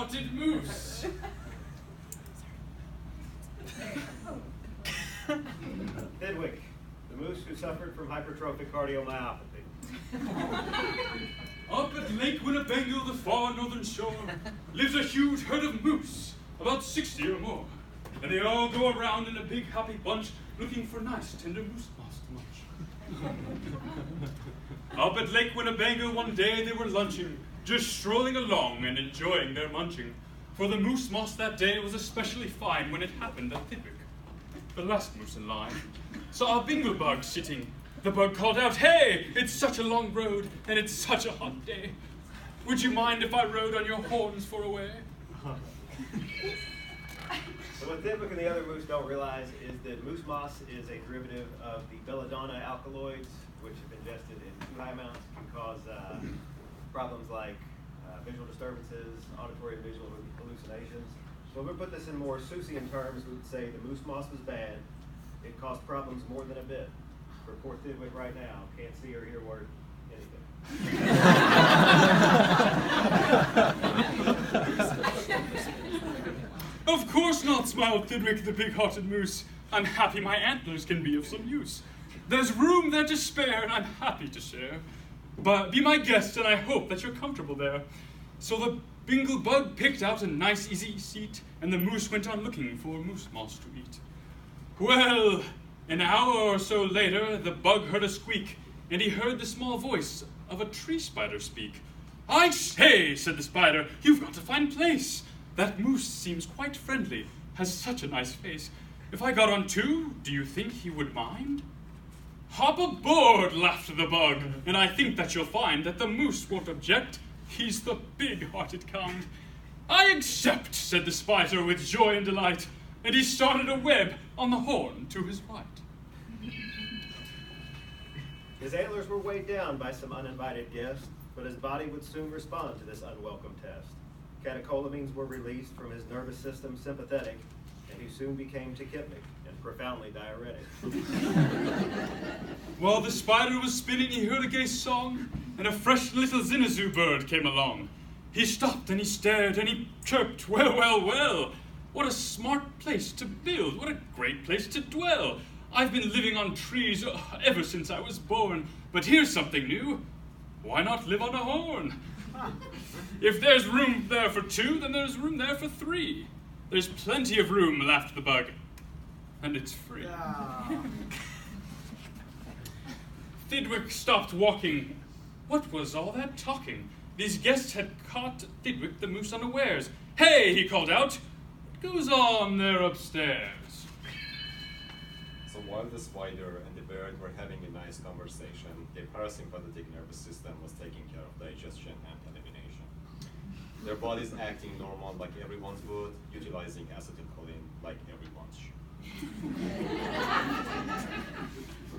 big-hearted moose. Thidwick, the moose who suffered from hypertrophic cardiomyopathy. Up at Lake Winnebago, the far northern shore, lives a huge herd of moose, about 60 or more. And they all go around in a big happy bunch looking for nice tender moose moss to munch. Up at Lake Winnebago one day they were lunching, just strolling along and enjoying their munching. For the moose moss that day was especially fine when it happened that Thidwick, the last moose in line, saw a bingle bug sitting. The bug called out, "Hey, it's such a long road and it's such a hot day. Would you mind if I rode on your horns for a way?" So what Thidwick and the other moose don't realize is that moose moss is a derivative of the belladonna alkaloids, which if ingested in too high amounts can cause problems like visual disturbances, auditory and visual hallucinations. So if we put this in more Seussian terms, we would say the moose moss was bad. It caused problems more than a bit. For poor Thidwick right now, can't see or hear word anything. "Of course not," smiled Thidwick the big-hearted moose. "I'm happy my antlers can be of some use. There's room there to spare, and I'm happy to share. But be my guest, and I hope that you're comfortable there." So the bingle bug picked out a nice easy seat, and the moose went on looking for moose moss to eat. Well, an hour or so later, the bug heard a squeak, and he heard the small voice of a tree spider speak. "I say," said the spider, "you've got a fine place. That moose seems quite friendly, has such a nice face. If I got on too, do you think he would mind?" "Hop aboard," laughed the bug, "and I think that you'll find that the moose won't object. He's the big-hearted kind." "I accept," said the spider with joy and delight, and he started a web on the horn to his right. His antlers were weighed down by some uninvited guests, but his body would soon respond to this unwelcome test. Catecholamines were released from his nervous system sympathetic, and he soon became tachypnic and profoundly diuretic. While the spider was spinning, he heard a gay song, and a fresh little zinazoo bird came along. He stopped and he stared and he chirped, "Well, well, well! What a smart place to build! What a great place to dwell! I've been living on trees ever since I was born, but here's something new. Why not live on a horn? If there's room there for two, then there's room there for three. There's plenty of room," laughed the bug, "and it's free." Thidwick stopped walking. What was all that talking? These guests had caught Thidwick the moose unawares. "Hey," he called out, "what goes on there upstairs?" So while the spider and the bird were having a nice conversation, the parasympathetic nervous system was taking care of digestion and elimination. Their bodies acting normal like everyone's would, utilizing acetylcholine like everyone's should.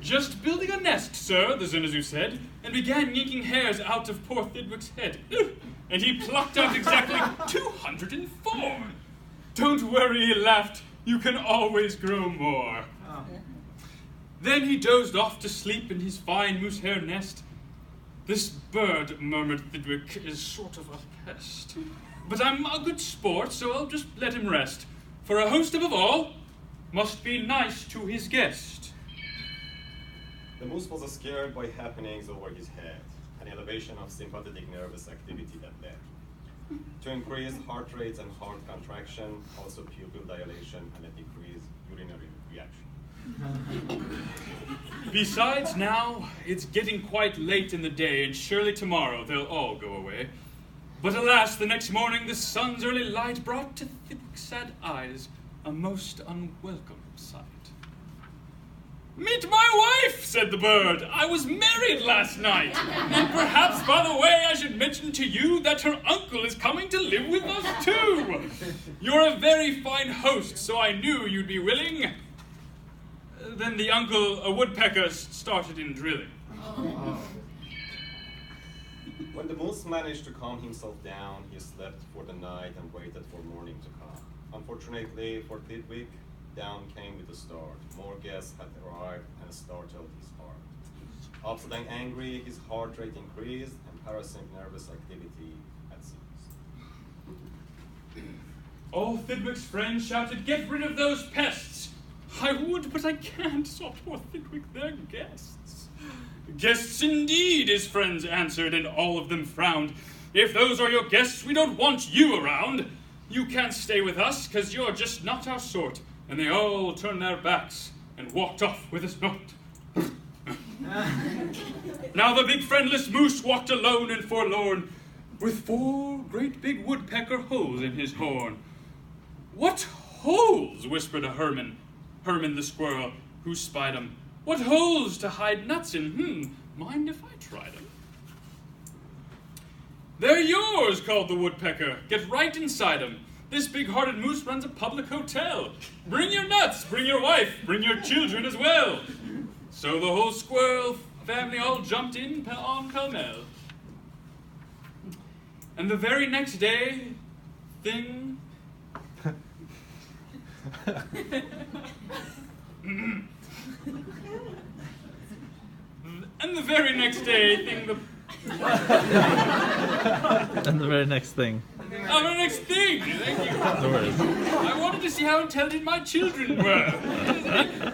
"Just building a nest, sir," the zinazoo said, and began yanking hairs out of poor Thidwick's head. And he plucked out exactly 204. "Don't worry," he laughed, "you can always grow more." Then he dozed off to sleep in his fine moose hair nest. "This bird," murmured Thidwick, "is sort of a pest. But I'm a good sport, so I'll just let him rest. For a host above all must be nice to his guest." The moose was scared by happenings over his head, an elevation of sympathetic nervous activity that led to increased heart rates and heart contraction, also pupil dilation, and a decreased urinary reaction. Besides, now it's getting quite late in the day, and surely tomorrow they'll all go away. But alas, the next morning the sun's early light brought to Thidwick's sad eyes a most unwelcome sight. "Meet my wife," said the bird. "I was married last night. And perhaps, by the way, I should mention to you that her uncle is coming to live with us too. You're a very fine host, so I knew you'd be willing." Then the uncle, a woodpecker, started in drilling. When the moose managed to calm himself down, he slept for the night and waited for morning to come. Unfortunately for Thidwick, down came with a start. More guests had arrived and startled his heart. Upset and angry, his heart rate increased and parasympathetic nervous activity had ceased. All Thidwick's friends shouted, "Get rid of those pests!" "I would, but I can't," sobbed poor Thidwick, "they're guests." "Guests indeed," his friends answered, and all of them frowned. "If those are your guests, we don't want you around. You can't stay with us, 'cause you're just not our sort." And they all turned their backs and walked off with a snort. Now the big friendless moose walked alone and forlorn, with 4 great big woodpecker holes in his horn. "What holes?" whispered a Herman the squirrel, who spied 'em. "What holes to hide nuts in? Mind if I tried 'em?" "They're yours," called the woodpecker. "Get right inside 'em. This big-hearted moose runs a public hotel. Bring your nuts, bring your wife, bring your children as well." So the whole squirrel family all jumped in on pell-mell. And the very next day, And the very next thing. Thank you. No worries. I wanted to see how intelligent my children were.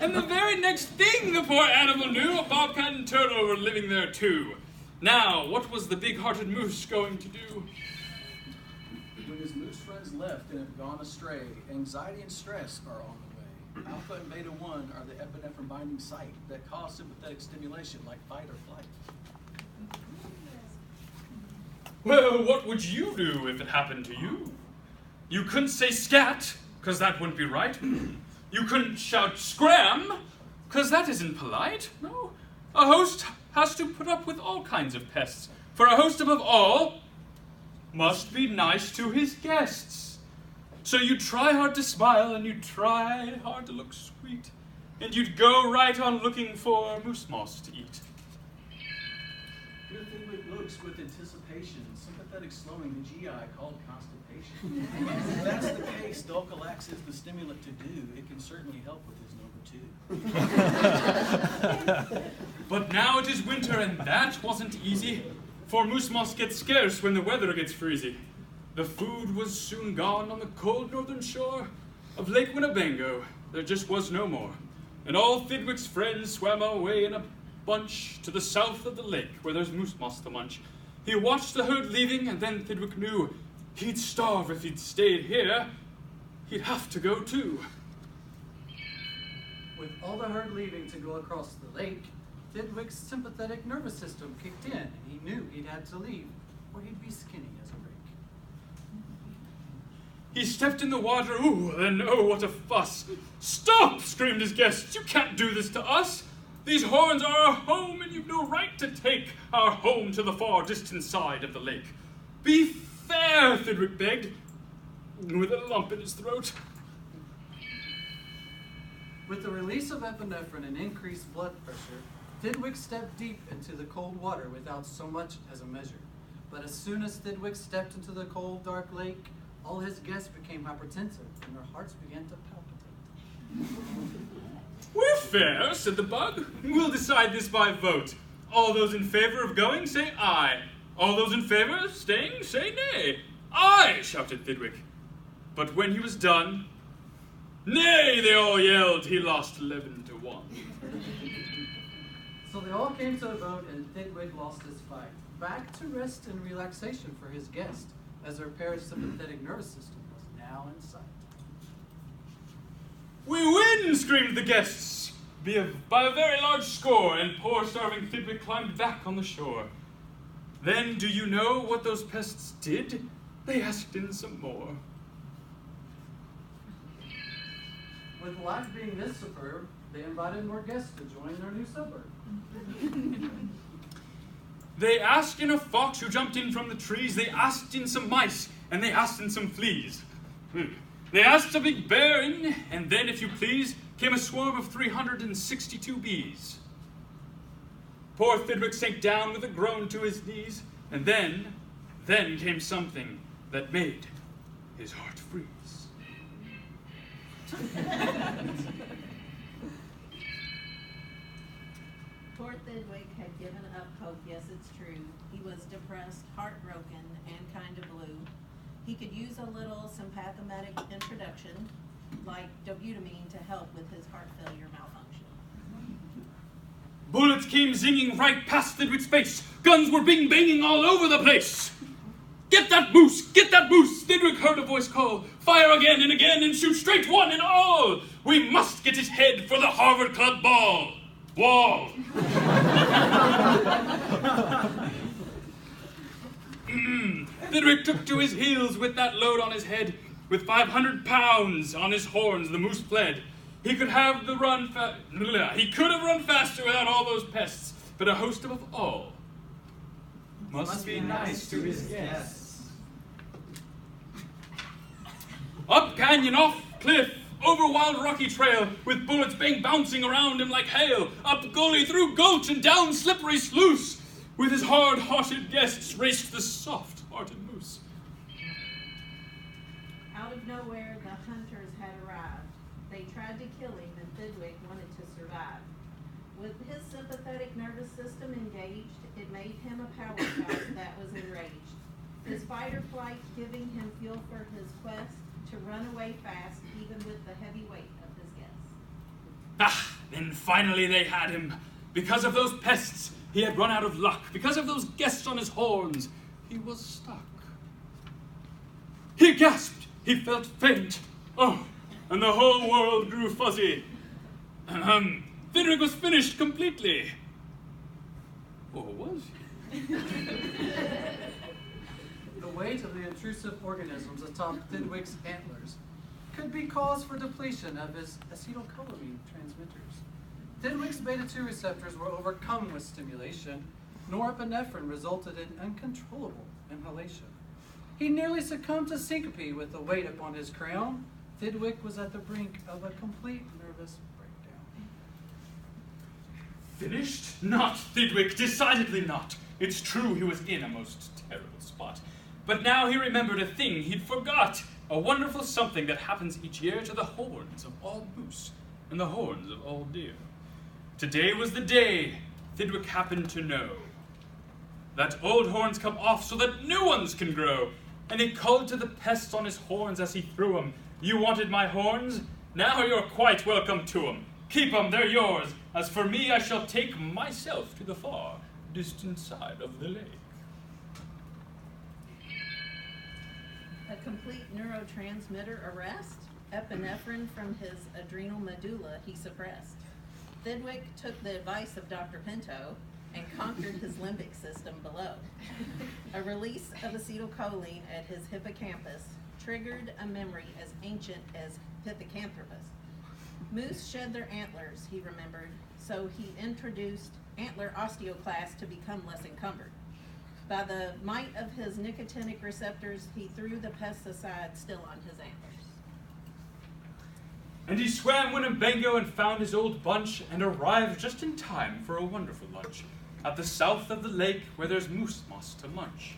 And the very next thing the poor animal knew, a bobcat and turtle were living there too. Now, what was the big-hearted moose going to do? When his moose friends left and have gone astray, anxiety and stress are on the way. Alpha and beta 1 are the epinephrine binding site that cause sympathetic stimulation like fight or flight. Well, what would you do if it happened to you? You couldn't say scat, 'cause that wouldn't be right. You couldn't shout scram, 'cause that isn't polite. No, a host has to put up with all kinds of pests, for a host above all must be nice to his guests. So you'd try hard to smile, and you'd try hard to look sweet, and you'd go right on looking for moose moss to eat. Your Thidwick looks with anticipation, sympathetic slowing the GI called constipation. If that's the case, Dulcolax is the stimulant to do. It can certainly help with his number 2. But now it is winter, and that wasn't easy, for moose moss gets scarce when the weather gets freezy. The food was soon gone on the cold northern shore of Lake Winnebago. There just was no more, and all Thidwick's friends swam away in a bunch to the south of the lake, where there's moose moss to munch. He watched the herd leaving, and then Thidwick knew he'd starve if he'd stayed here. He'd have to go too. With all the herd leaving to go across the lake, Thidwick's sympathetic nervous system kicked in, and he knew he'd had to leave, or he'd be skinny as a rake. He stepped in the water, ooh, then oh, what a fuss. "Stop!" screamed his guests. "You can't do this to us. These horns are our home, and you've no right to take our home to the far distant side of the lake. Be fair," Thidwick begged, with a lump in his throat. With the release of epinephrine and increased blood pressure, Thidwick stepped deep into the cold water without so much as a measure. But as soon as Thidwick stepped into the cold, dark lake, all his guests became hypertensive, and their hearts began to palpitate. "We're fair," said the bug. "We'll decide this by vote. All those in favor of going, say aye. All those in favor of staying, say nay." "Aye," shouted Thidwick. But when he was done, "Nay," they all yelled. He lost 11-1. So they all came to a vote, and Thidwick lost his fight. Back to rest and relaxation for his guest, as their parasympathetic nervous system was now in sight. "We win!" screamed the guests, by a very large score, and poor starving Thidwick climbed back on the shore. Then, do you know what those pests did? They asked in some more. With life being this superb, they invited more guests to join their new suburb. They asked in a fox who jumped in from the trees, they asked in some mice, and they asked in some fleas. They asked a big bear in, and then, if you please, came a swarm of 362 bees. Poor Thidwick sank down with a groan to his knees, and then came something that made his heart freeze. Poor Thidwick had given up hope, yes, it's true. He was depressed, heartbroken, and kind of blue. He could use a little sympathetic introduction, like dobutamine, to help with his heart failure malfunction. Bullets came zinging right past Thidwick's face. Guns were bing-banging all over the place. Get that moose! Get that moose! Thidwick heard a voice call. Fire again and shoot straight one and all. We must get his head for the Harvard Club ball. Wall. Thidwick took to his heels with that load on his head. With 500 pounds on his horns, the moose fled. He could have run faster without all those pests, but a host of all must be nice to his guests. Up canyon, off cliff, over wild rocky trail, with bullets bouncing around him like hail. Up gully, through gulch, and down slippery sluice. With his hard-hearted guests raced the soft-hearted moose. Out of nowhere, the hunters had arrived. They tried to kill him, and Thidwick wanted to survive. With his sympathetic nervous system engaged, it made him a powerhouse that was enraged. His fight or flight giving him fuel for his quest to run away fast, even with the heavy weight of his guests. Ah, then finally they had him. Because of those pests, he had run out of luck. Because of those guests on his horns, he was stuck. He gasped. He felt faint. Oh, and the whole world grew fuzzy. Thidwick was finished completely. Or was he? The weight of the intrusive organisms atop Thidwick's antlers could be cause for depletion of his acetylcholine transmitters. Thidwick's beta-2 receptors were overcome with stimulation. Norepinephrine resulted in uncontrollable inhalation. He nearly succumbed to syncope with the weight upon his crown. Thidwick was at the brink of a complete nervous breakdown. Finished? Not Thidwick, decidedly not. It's true he was in a most terrible spot. But now he remembered a thing he'd forgot. A wonderful something that happens each year to the horns of all moose and the horns of all deer. Today was the day Thidwick happened to know that old horns come off so that new ones can grow. And he called to the pests on his horns as he threw 'em. You wanted my horns? Now you're quite welcome to 'em. Keep 'em, they're yours. As for me, I shall take myself to the far distant side of the lake. A complete neurotransmitter arrest, epinephrine from his adrenal medulla he suppressed. Thidwick took the advice of Dr. Pinto and conquered his limbic system below. A release of acetylcholine at his hippocampus triggered a memory as ancient as Pithecanthropus. Moose shed their antlers, he remembered, so he introduced antler osteoclast to become less encumbered. By the might of his nicotinic receptors, he threw the pesticide still on his antlers. And he swam Winnebago and found his old bunch and arrived just in time for a wonderful lunch at the south of the lake where there's moose moss to munch.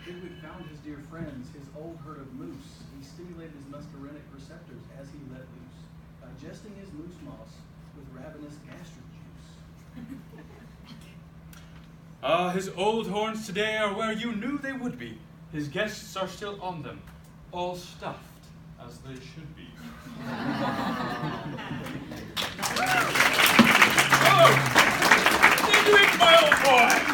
Thidwick found his dear friends, his old herd of moose. He stimulated his muscarinic receptors as he let loose, digesting his moose moss with ravenous gastric juice. His old horns today are where you knew they would be. His guests are still on them, all stuffed as they should be. Oh! Thidwick, my old boy!